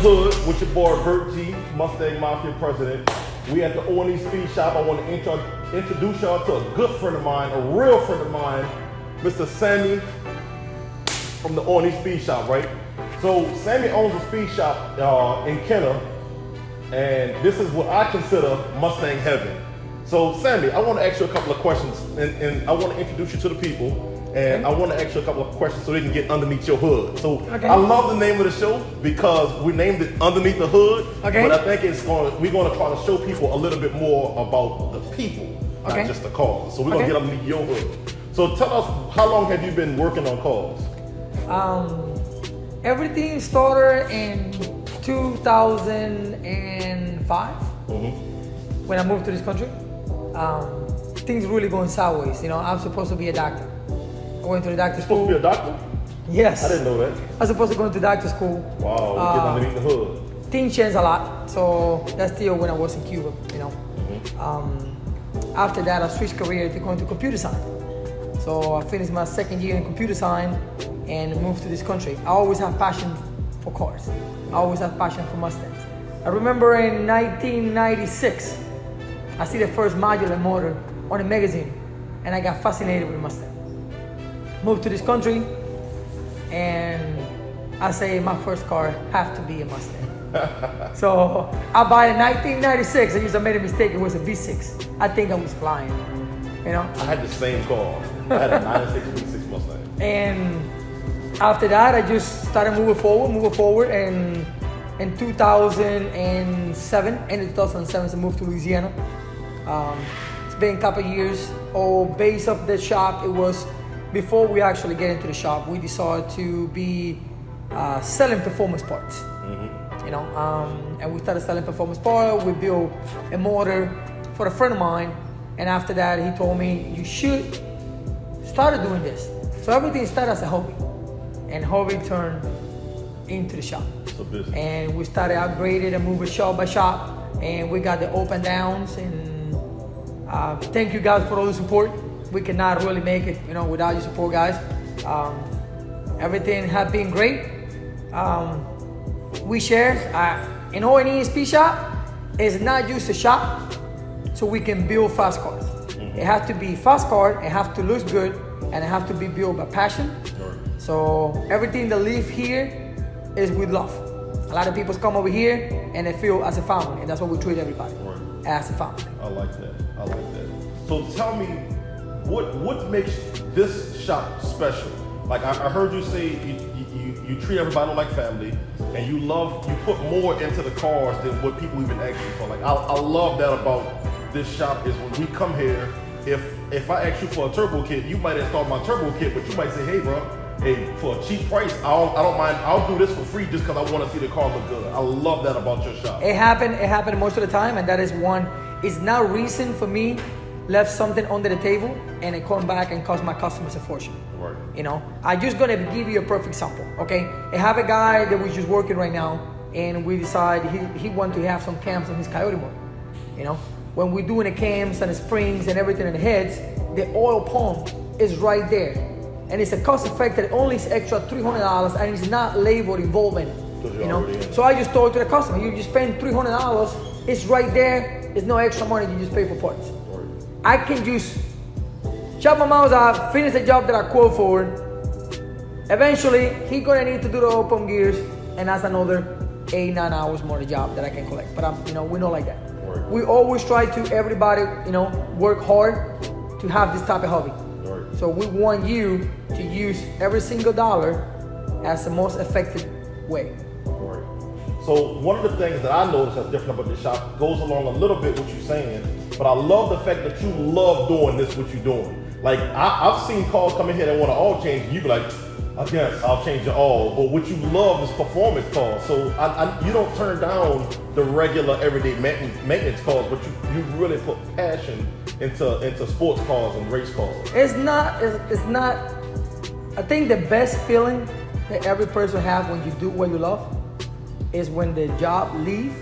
hood with your boy Bert G, Mustang Mafia president. We at the O&E Speed Shop. I want to introduce y'all to a good friend of mine, a real friend of mine, Mr. Sammy from the O&E Speed Shop, right? So Sammy owns a speed shop in Kenner, and this is what I consider Mustang heaven. So Sammy, I want to ask you a couple of questions, and I want to introduce you to the people. And I want to ask you a couple of questions so they can get underneath your hood. So I love the name of the show because we named it Underneath the Hood. Okay. But I think we're going to try to show people a little bit more about the people, not just the cars. So we're going to get underneath your hood. So tell us, how long have you been working on cars? Everything started in 2005 when I moved to this country. Things really going sideways. You know, I'm supposed to be a doctor. I went to the doctor school. Supposed to be a doctor? Yes. I didn't know that. I was supposed to go into doctor school. Wow, we get underneath the hood. Things changed a lot. So that's still when I was in Cuba, you know. After that, I switched career to go into computer science. So I finished my second year in computer science and moved to this country. I always have passion for cars. I always have passion for Mustangs. I remember in 1996, I see the first modular motor on a magazine, and I got fascinated with Mustang. Moved to this country, and I say my first car have to be a Mustang. So I buy in 1996. I made a mistake. It was a V6. I think I was flying. You know. I had the same car. I had a 96 V6 Mustang. And after that, I just started moving forward, and in 2007, end of 2007, I moved to Louisiana. It's been a couple of years. Base of the shop, it was. Before we actually get into the shop, we decided to be selling performance parts. You know, and we started selling performance parts. We built a motor for a friend of mine, and after that, he told me you should start doing this. So everything started as a hobby, and hobby turned into the shop. So business. And we started upgrading and moving shop by shop, and we got the up and downs. And thank you guys for all the support. We cannot really make it, you know, without your support, guys. Everything has been great. We share in O&E Speed Shop. It's not just a shop, so we can build fast cars. It has to be fast car. It has to look good, and it has to be built by passion. So everything that live here is with love. A lot of people come over here and they feel as a family, and that's what we treat everybody as a family. I like that. So tell me. What makes this shop special? Like I heard you say you treat everybody like family, and you put more into the cars than what people even ask you for. Like I love that about this shop is when we come here, if I ask you for a turbo kit, you might install my turbo kit, but you might say, hey bro, for a cheap price, I don't mind, I'll do this for free just because I want to see the car look good. I love that about your shop. It happened most of the time, and that is one. It's not reason for me left something under the table and it come back and cost my customers a fortune. Right. You know, I just gonna give you a perfect example, okay? I have a guy that was just working right now, and we decide he want to have some cams on his Coyote motor. You know, when we're doing the cams and the springs and everything in the heads, the oil pump is right there, and it's a cost effective. Only is extra $300, and it's not labeled involvement. You know, so I just told to the customer, you just spend $300. It's right there. It's no extra money. You just pay for parts. I can just chop my mouth out, finish the job that I quote for. Eventually, he's gonna need to do the open gears, and that's another 8-9 hours more the job that I can collect. But we're not like that. Right. We always try to everybody, work hard to have this type of hobby. Right. So we want you to use every single dollar as the most effective way. Right. So one of the things that I noticed that's different about the shop goes along a little bit what you're saying. But I love the fact that you love doing this, what you're doing. Like, I've seen cars come in here that want to all change, and you be like, I guess I'll change it all. But what you love is performance cars. So you don't turn down the regular everyday maintenance cars, but you really put passion into sports cars and race cars. It's not, I think the best feeling that every person has when you do what you love is when the job leave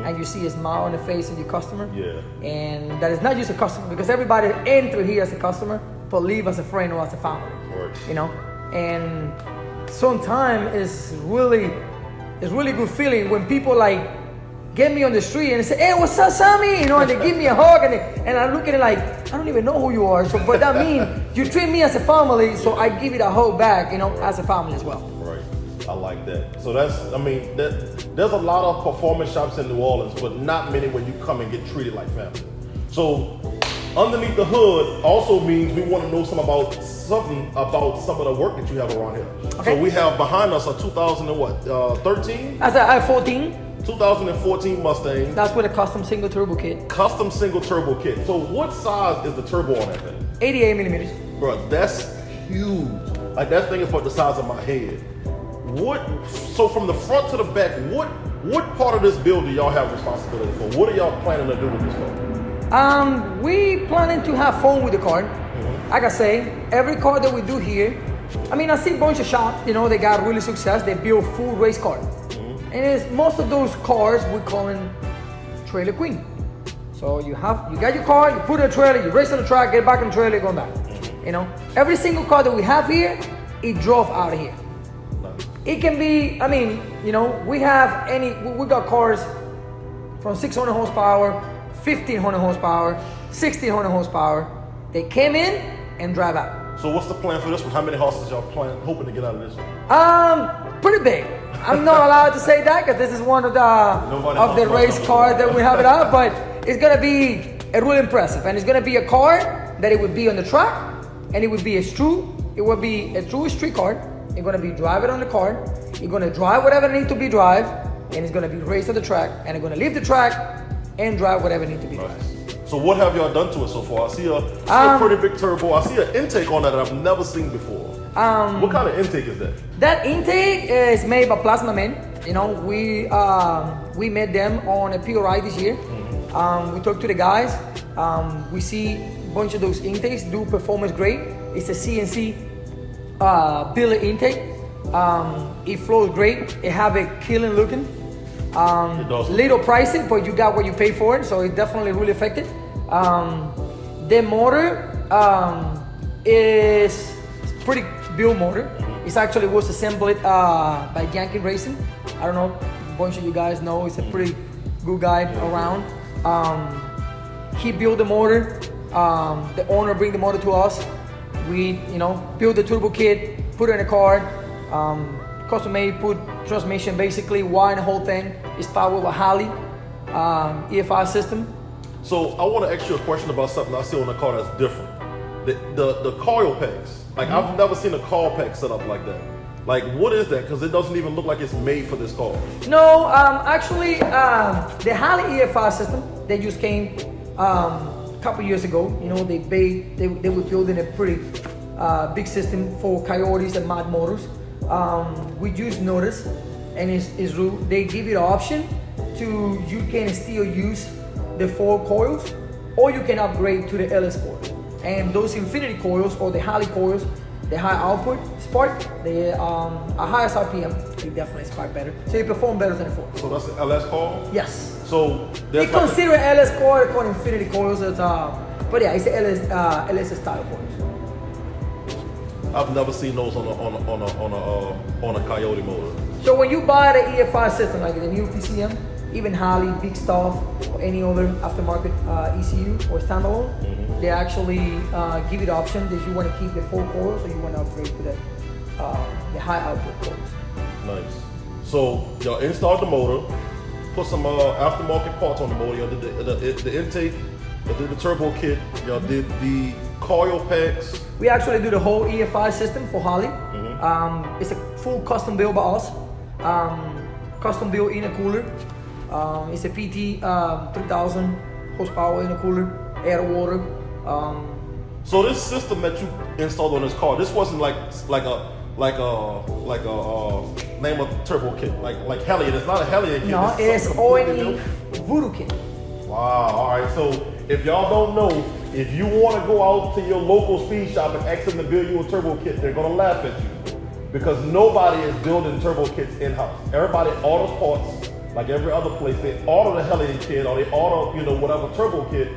and you see a smile on the face of your customer. Yeah. And that is not just a customer, because everybody enter here as a customer, but leave as a friend or as a family. Right. You know? And sometimes it's really it's really good feeling when people like get me on the street and say, hey, what's up, Sammy? You know, and they give me a hug, and I look at it like, I don't even know who you are. So, but that means you treat me as a family, so I give it a hug back, you know, as a family as well. Right. I like that. So there's a lot of performance shops in New Orleans, but not many where you come and get treated like family. So underneath the hood also means we want to know something about some of the work that you have around here. Okay. So we have behind us a 2013? As I have 14. 2014 Mustang. That's with a custom single turbo kit. Custom single turbo kit. So what size is the turbo on that thing? 88 millimeters. Bro, that's huge. Like that thing is about the size of my head. So from the front to the back, what part of this build do y'all have responsibility for? What are y'all planning to do with this car? We planning to have fun with the car. Like I say, every car that we do here, I mean, I see a bunch of shops, you know, they got really success. They build full race car. And most of those cars we call them trailer queen. So you got your car, you put it in a trailer, you race on the track, get back in the trailer, go back. You know, every single car that we have here, it drove out of here. It can be, I mean, you know, we got cars from 600 horsepower, 1500 horsepower, 1600 horsepower. They came in and drive out. So what's the plan for this one? How many horses y'all hoping to get out of this one? Pretty big. I'm not allowed to say that because this is one of the race cars that we have it out, but it's gonna be really impressive, and it's gonna be a car that it would be on the track, and it would be a true street car. You're gonna be driving on the car. You're gonna drive whatever needs to be drive, and it's gonna be raced on the track, and you're gonna leave the track and drive whatever needs to be drive. So what have y'all done to it so far? I see a pretty big turbo. I see an intake on that I've never seen before. What kind of intake is that? That intake is made by Plasma Men. You know, we met them on a PRI this year. We talked to the guys. We see a bunch of those intakes do performance great. It's a CNC billet intake. It flows great. It have a killing looking. Little pricey, but you got what you pay for it, so it's definitely really effective. The motor is pretty built motor. It actually was assembled by Yankee Racing. I don't know, a bunch of you guys know, he's a pretty good guy around. He built the motor. The owner bring the motor to us. We, build the turbo kit, put it in a car, custom made, put transmission, basically wire the whole thing. It's powered with Holley EFI system. So I want to ask you a question about something I see on the car that's different. The coil packs. Like I've never seen a coil pack set up like that. Like what is that? Because it doesn't even look like it's made for this car. No, actually, the Holley EFI system they just came a couple years ago. They were building a pretty big system for Coyotes and Mod Motors. We just noticed, and it's rule, they give you the option to, you can still use the 4 coils, or you can upgrade to the LS coil. And those Infinity coils, or the Holley coils, the high output spark, they a highest RPM, they definitely spark better. So they perform better than the 4. So that's the LS coil? Yes. So they consider LS coil, called Infinity coils, but yeah, it's the LS style coils. I've never seen those on a Coyote motor. So when you buy the EFI system, like the new PCM, even Holley, Big Stuff, or any other aftermarket ECU or standalone, they actually give you the option that you want to keep the 4 coils or you want to upgrade to the high output coils. Nice. So y'all installed the motor, put some aftermarket parts on the motor. Y'all did the intake, y'all did the turbo kit, y'all did the coil packs. We actually do the whole EFI system for Holley. It's a full custom build by us. Custom built intercooler. It's a PT 3000 horsepower intercooler, air to water. So this system that you installed on this car, this wasn't like a name of turbo kit, like Hellion. It's not a Hellion kit. No, it's O&E Voodoo kit. Wow. All right. So if y'all don't know, if you want to go out to your local speed shop and ask them to build you a turbo kit, they're gonna laugh at you because nobody is building turbo kits in-house. Everybody orders parts. Like every other place, they order the Hellion kit or they order, whatever turbo kit,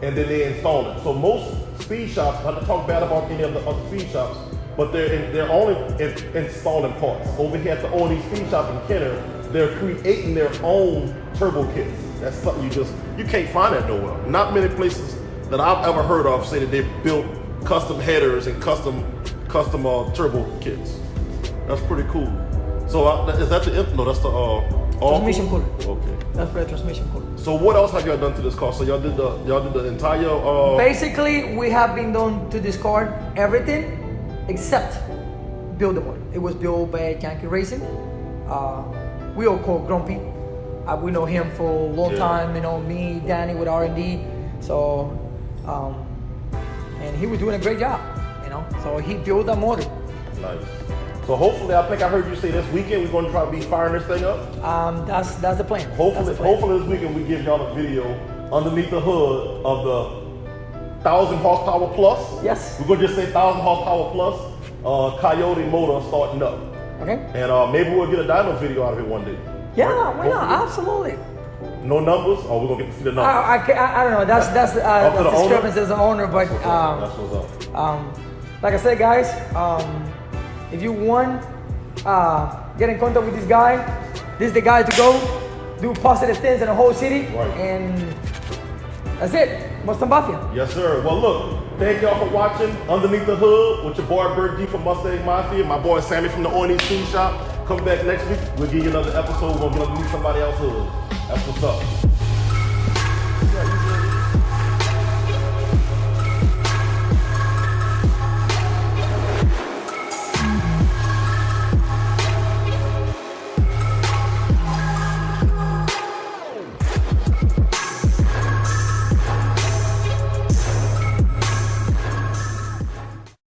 and then they install it. So most speed shops, not to talk bad about any of the other speed shops, but they're only installing parts. Over here at the O&E Speed Shop in Kenner, they're creating their own turbo kits. That's something you can't find that nowhere. Not many places that I've ever heard of say that they built custom headers and custom turbo kits. That's pretty cool. So is that no? That's the transmission cooler. Okay. That's for the transmission cooler. So what else have y'all done to this car? So y'all did the entire. Basically, we have been done to this car everything except build the motor. It was built by Yankee Racing. We all call Grumpy. We know him for a long time. You know, me, Danny with R&D. So, and he was doing a great job. You know, so he built that motor. Nice. So hopefully, I think I heard you say this weekend we're going to try to be firing this thing up. That's the plan. Hopefully this weekend we give y'all a video underneath the hood of the 1,000 horsepower plus. Yes. We're going to just say 1,000 horsepower plus Coyote motor starting up. Okay. And maybe we'll get a dyno video out of it one day. Yeah, right? why not? Absolutely. No numbers, or we're gonna get to see the numbers. I don't know. That's the discrepancy as an owner, but that's what's up. like I said, guys, if you want get in contact with this guy, this is the guy to go do positive things in the whole city, Right. and that's it. Mustang Mafia. Yes, sir. Well, look, thank y'all for watching Underneath the Hood with your boy Bert G from Mustang Mafia, my boy Sammy from the O&E Speed Shop. Come back next week. We'll give you another episode. We're gonna get underneath somebody else's hood. That's what's up.